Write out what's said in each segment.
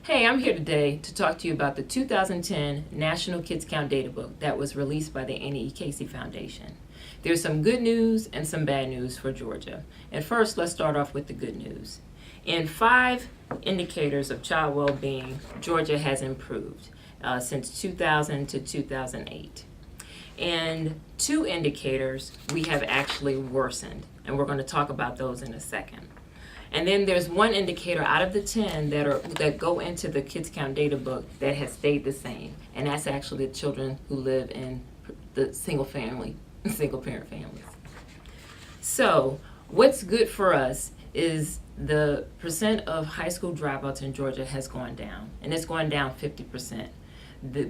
Hey, I'm here today to talk to you about the 2010 National Kids Count Data Book that was released by the Annie E. Casey Foundation. There's some good news and some bad news for Georgia. And first, let's start off with the good news. In 5 indicators of child well-being, Georgia has improved since 2000 to 2008. In 2 indicators, we have actually worsened, and we're going to talk about those in a second. And then there's 1 indicator out of the 10 that go into the Kids Count Data Book that has stayed the same, and that's actually the children who live in the single parent families. So what's good for us is the percent of high school dropouts in Georgia has gone down, and it's gone down 50%.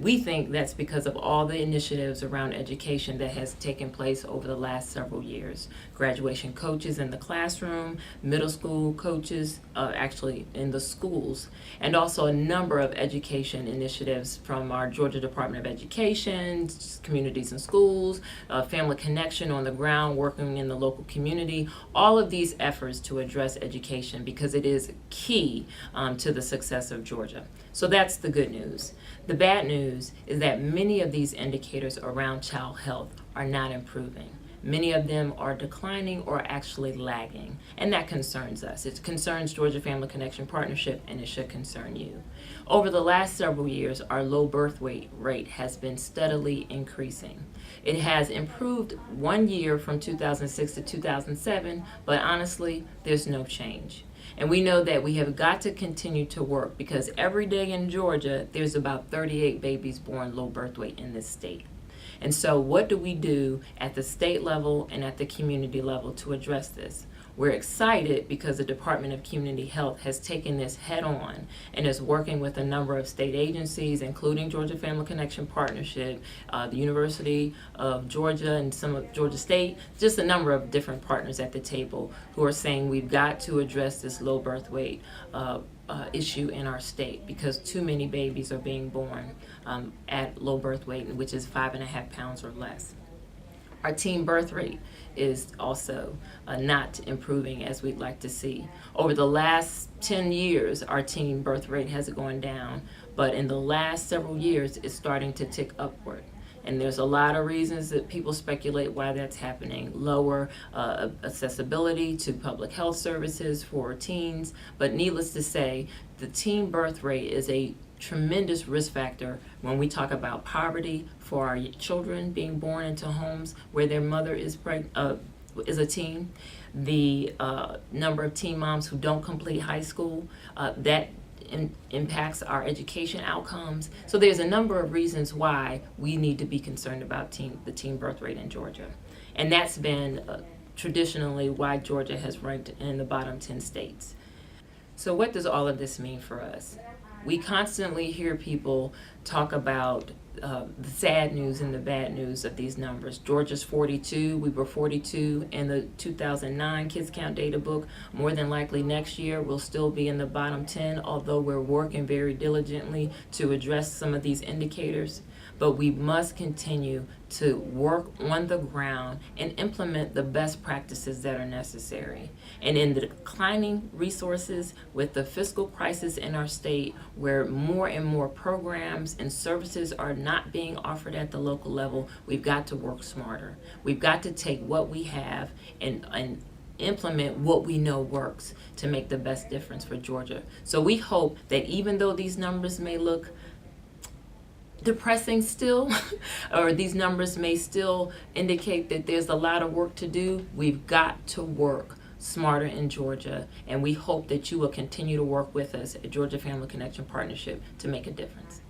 We think that's because of all the initiatives around education that has taken place over the last several years. Graduation coaches in the classroom, middle school coaches actually in the schools, and also a number of education initiatives from our Georgia Department of Education, communities and schools, Family Connection on the ground, working in the local community. All of these efforts to address education because it is key to the success of Georgia. So that's the good news. The bad news is that many of these indicators around child health are not improving. Many of them are declining or actually lagging, and that concerns us. It concerns Georgia Family Connection Partnership, and it should concern you. Over the last several years, our low birth weight rate has been steadily increasing. It has improved 1 year from 2006 to 2007, but honestly, there's no change. And we know that we have got to continue to work because every day in Georgia, there's about 38 babies born low birth weight in this state. And so what do we do at the state level and at the community level to address this? We're excited because the Department of Community Health has taken this head on and is working with a number of state agencies, including Georgia Family Connection Partnership, the University of Georgia and some of Georgia State, just a number of different partners at the table who are saying we've got to address this low birth weight issue in our state because too many babies are being born at low birth weight, which is 5.5 pounds or less. Our teen birth rate is also not improving as we'd like to see. Over the last 10 years, our teen birth rate has gone down, but in the last several years, it's starting to tick upward. And there's a lot of reasons that people speculate why that's happening. Lower accessibility to public health services for teens, but needless to say, the teen birth rate is a tremendous risk factor when we talk about poverty for our children being born into homes where their mother is a teen. The number of teen moms who don't complete high school, that impacts our education outcomes. So there's a number of reasons why we need to be concerned about the teen birth rate in Georgia. And that's been traditionally why Georgia has ranked in the bottom 10 states. So what does all of this mean for us? We constantly hear people talk about the sad news and the bad news of these numbers. Georgia's 42. We were 42 in the 2009 Kids Count Data Book. More than likely next year we'll still be in the bottom 10, although we're working very diligently to address some of these indicators. But we must continue to work on the ground and implement the best practices that are necessary. And in the declining resources with the fiscal crisis in our state, where more and more programs and services are not being offered at the local level, we've got to work smarter. We've got to take what we have and implement what we know works to make the best difference for Georgia. So we hope that even though these numbers may look depressing still, or these numbers may still indicate that there's a lot of work to do, we've got to work smarter in Georgia, and we hope that you will continue to work with us at Georgia Family Connection Partnership to make a difference.